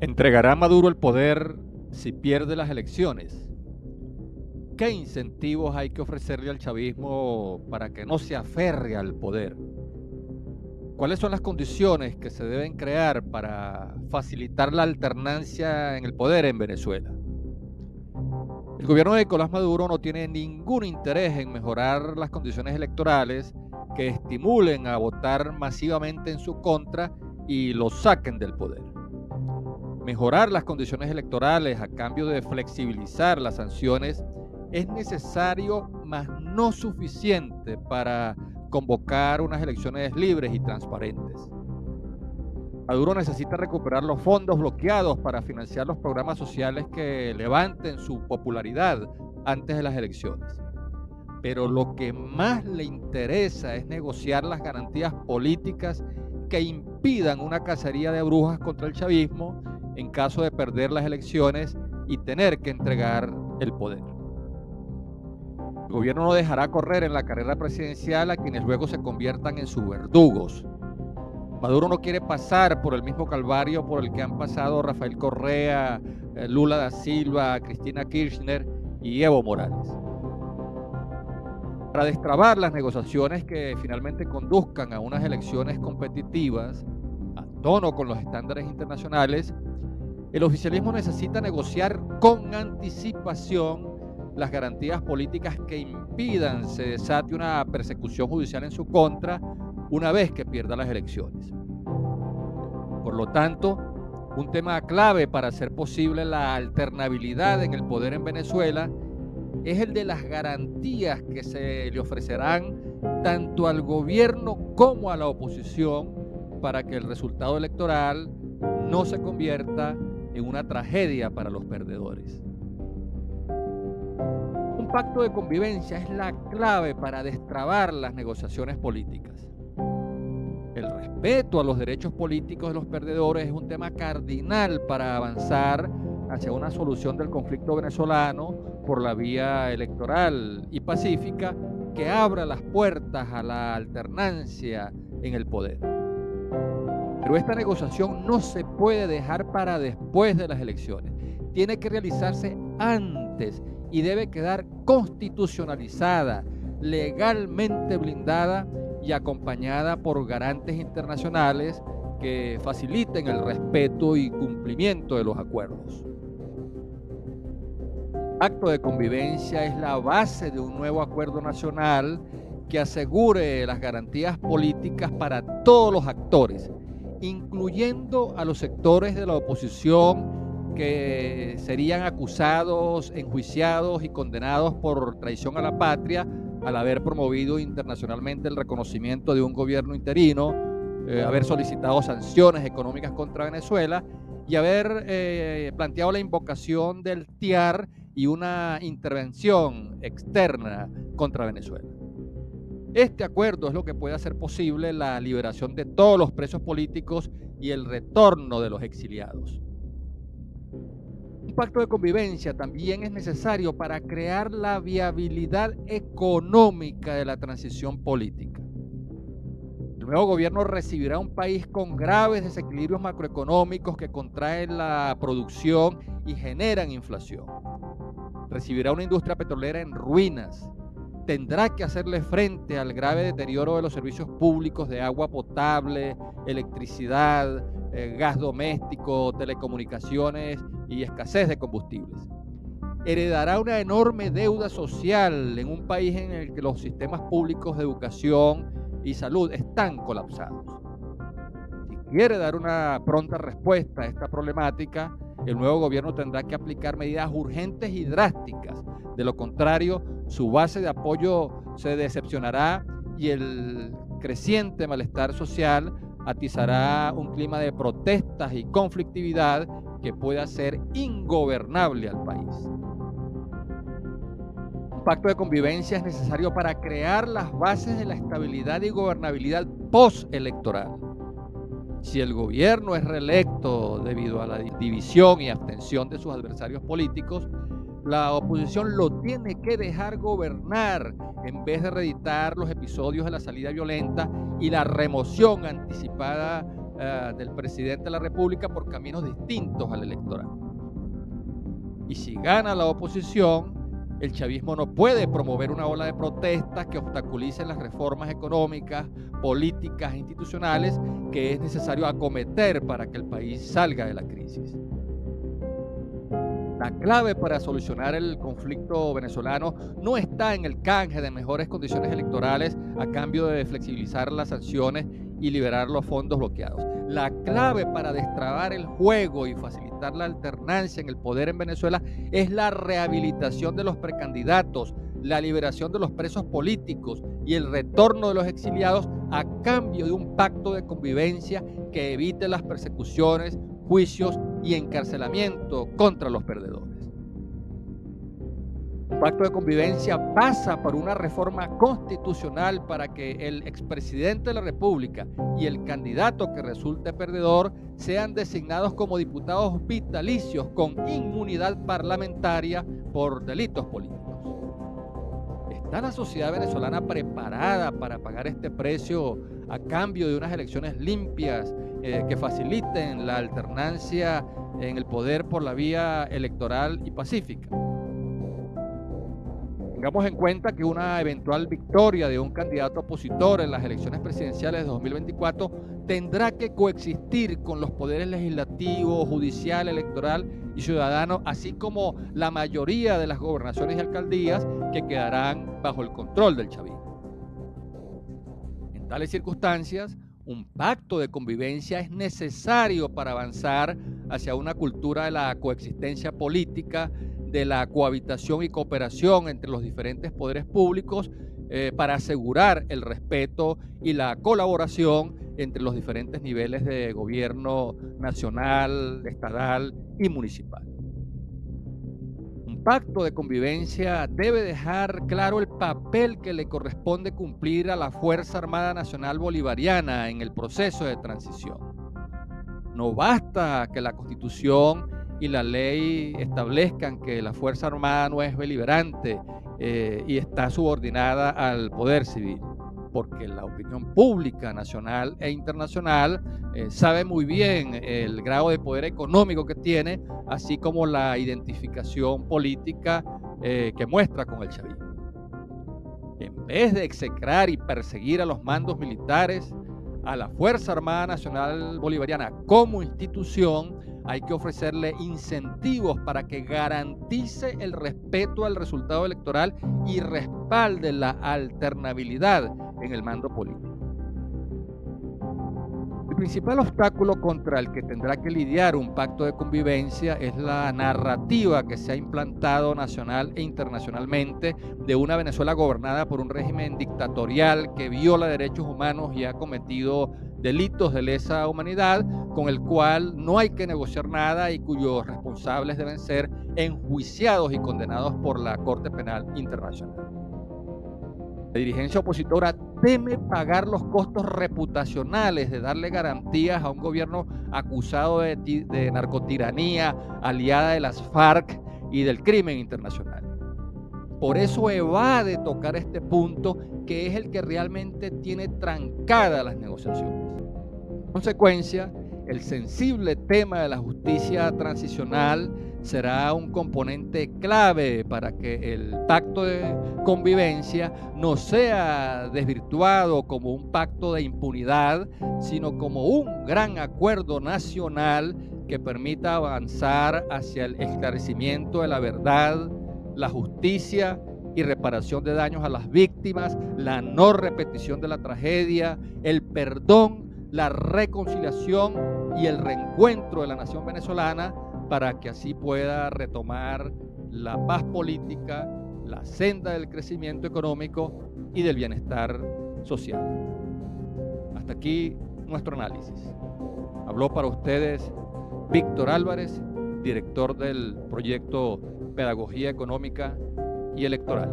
¿Entregará Maduro el poder si pierde las elecciones? ¿Qué incentivos hay que ofrecerle al chavismo para que no se aferre al poder? ¿Cuáles son las condiciones que se deben crear para facilitar la alternancia en el poder en Venezuela? El gobierno de Nicolás Maduro no tiene ningún interés en mejorar las condiciones electorales que estimulen a votar masivamente en su contra y lo saquen del poder. Mejorar las condiciones electorales a cambio de flexibilizar las sanciones es necesario, mas no suficiente para convocar unas elecciones libres y transparentes. Maduro necesita recuperar los fondos bloqueados para financiar los programas sociales que levanten su popularidad antes de las elecciones. Pero lo que más le interesa es negociar las garantías políticas que impidan una cacería de brujas contra el chavismo en caso de perder las elecciones y tener que entregar el poder. El gobierno no dejará correr en la carrera presidencial a quienes luego se conviertan en sus verdugos. Maduro no quiere pasar por el mismo calvario por el que han pasado Rafael Correa, Lula da Silva, Cristina Kirchner y Evo Morales. Para destrabar las negociaciones que finalmente conduzcan a unas elecciones competitivas, a tono con los estándares internacionales, el oficialismo necesita negociar con anticipación las garantías políticas que impidan se desate una persecución judicial en su contra una vez que pierda las elecciones. Por lo tanto, un tema clave para hacer posible la alternabilidad en el poder en Venezuela es el de las garantías que se le ofrecerán tanto al gobierno como a la oposición para que el resultado electoral no se convierta en una tragedia para los perdedores. Un pacto de convivencia es la clave para destrabar las negociaciones políticas. El respeto a los derechos políticos de los perdedores es un tema cardinal para avanzar hacia una solución del conflicto venezolano por la vía electoral y pacífica que abra las puertas a la alternancia en el poder. Pero esta negociación no se puede dejar para después de las elecciones. Tiene que realizarse antes y debe quedar constitucionalizada, legalmente blindada y acompañada por garantes internacionales que faciliten el respeto y cumplimiento de los acuerdos. El pacto de convivencia es la base de un nuevo acuerdo nacional que asegure las garantías políticas para todos los actores, incluyendo a los sectores de la oposición que serían acusados, enjuiciados y condenados por traición a la patria al haber promovido internacionalmente el reconocimiento de un gobierno interino, haber solicitado sanciones económicas contra Venezuela y haber planteado la invocación del TIAR y una intervención externa contra Venezuela. Este acuerdo es lo que puede hacer posible la liberación de todos los presos políticos y el retorno de los exiliados. Un pacto de convivencia también es necesario para crear la viabilidad económica de la transición política. El nuevo gobierno recibirá un país con graves desequilibrios macroeconómicos que contraen la producción y generan inflación. Recibirá una industria petrolera en ruinas. Tendrá que hacerle frente al grave deterioro de los servicios públicos de agua potable, electricidad, gas doméstico, telecomunicaciones y escasez de combustibles. Heredará una enorme deuda social en un país en el que los sistemas públicos de educación y salud están colapsados. Si quiere dar una pronta respuesta a esta problemática, el nuevo gobierno tendrá que aplicar medidas urgentes y drásticas. De lo contrario, su base de apoyo se decepcionará y el creciente malestar social atizará un clima de protestas y conflictividad que pueda ser ingobernable al país. Un pacto de convivencia es necesario para crear las bases de la estabilidad y gobernabilidad postelectoral. Si el gobierno es reelecto debido a la división y abstención de sus adversarios políticos, la oposición lo tiene que dejar gobernar en vez de reeditar los episodios de la salida violenta y la remoción anticipada del presidente de la República por caminos distintos al electoral. Y si gana la oposición, el chavismo no puede promover una ola de protestas que obstaculicen las reformas económicas, políticas e institucionales que es necesario acometer para que el país salga de la crisis. La clave para solucionar el conflicto venezolano no está en el canje de mejores condiciones electorales a cambio de flexibilizar las sanciones y liberar los fondos bloqueados. La clave para destrabar el juego y facilitar la alternancia en el poder en Venezuela es la rehabilitación de los precandidatos, la liberación de los presos políticos y el retorno de los exiliados a cambio de un pacto de convivencia que evite las persecuciones, juicios y encarcelamiento contra los perdedores. Un pacto de convivencia pasa por una reforma constitucional para que el expresidente de la República y el candidato que resulte perdedor sean designados como diputados vitalicios con inmunidad parlamentaria por delitos políticos. ¿Está la sociedad venezolana preparada para pagar este precio a cambio de unas elecciones limpias que faciliten la alternancia en el poder por la vía electoral y pacífica? Tengamos en cuenta que una eventual victoria de un candidato opositor en las elecciones presidenciales de 2024 tendrá que coexistir con los poderes legislativo, judicial, electoral y ciudadano, así como la mayoría de las gobernaciones y alcaldías que quedarán bajo el control del chavismo. En tales circunstancias, un pacto de convivencia es necesario para avanzar hacia una cultura de la coexistencia política, de la cohabitación y cooperación entre los diferentes poderes públicos para asegurar el respeto y la colaboración entre los diferentes niveles de gobierno nacional, estatal y municipal. Un pacto de convivencia debe dejar claro el papel que le corresponde cumplir a la Fuerza Armada Nacional Bolivariana en el proceso de transición. No basta que la Constitución y la ley establezcan que la Fuerza Armada no es beligerante y está subordinada al poder civil, porque la opinión pública nacional e internacional sabe muy bien el grado de poder económico que tiene, así como la identificación política que muestra con el chavismo. En vez de execrar y perseguir a los mandos militares, a la Fuerza Armada Nacional Bolivariana como institución, hay que ofrecerle incentivos para que garantice el respeto al resultado electoral y respalde la alternabilidad en el mando político. El principal obstáculo contra el que tendrá que lidiar un pacto de convivencia es la narrativa que se ha implantado nacional e internacionalmente de una Venezuela gobernada por un régimen dictatorial que viola derechos humanos y ha cometido delitos de lesa humanidad, con el cual no hay que negociar nada y cuyos responsables deben ser enjuiciados y condenados por la Corte Penal Internacional. La dirigencia opositora teme pagar los costos reputacionales de darle garantías a un gobierno acusado de narcotiranía, aliada de las FARC y del crimen internacional. Por eso evade tocar este punto, que es el que realmente tiene trancadas las negociaciones. En consecuencia, el sensible tema de la justicia transicional será un componente clave para que el pacto de convivencia no sea desvirtuado como un pacto de impunidad, sino como un gran acuerdo nacional que permita avanzar hacia el esclarecimiento de la verdad, la justicia y reparación de daños a las víctimas, la no repetición de la tragedia, el perdón, la reconciliación y el reencuentro de la nación venezolana, para que así pueda retomar la paz política, la senda del crecimiento económico y del bienestar social. Hasta aquí nuestro análisis. Habló para ustedes Víctor Álvarez, director del proyecto Pedagogía Económica y Electoral.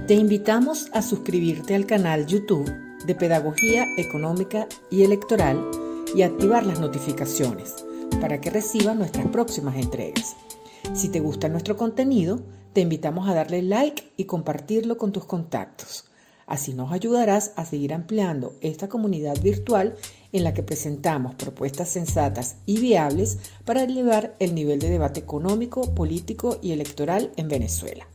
Te invitamos a suscribirte al canal YouTube de Pedagogía Económica y Electoral y activar las notificaciones para que recibas nuestras próximas entregas. Si te gusta nuestro contenido, te invitamos a darle like y compartirlo con tus contactos. Así nos ayudarás a seguir ampliando esta comunidad virtual en la que presentamos propuestas sensatas y viables para elevar el nivel de debate económico, político y electoral en Venezuela.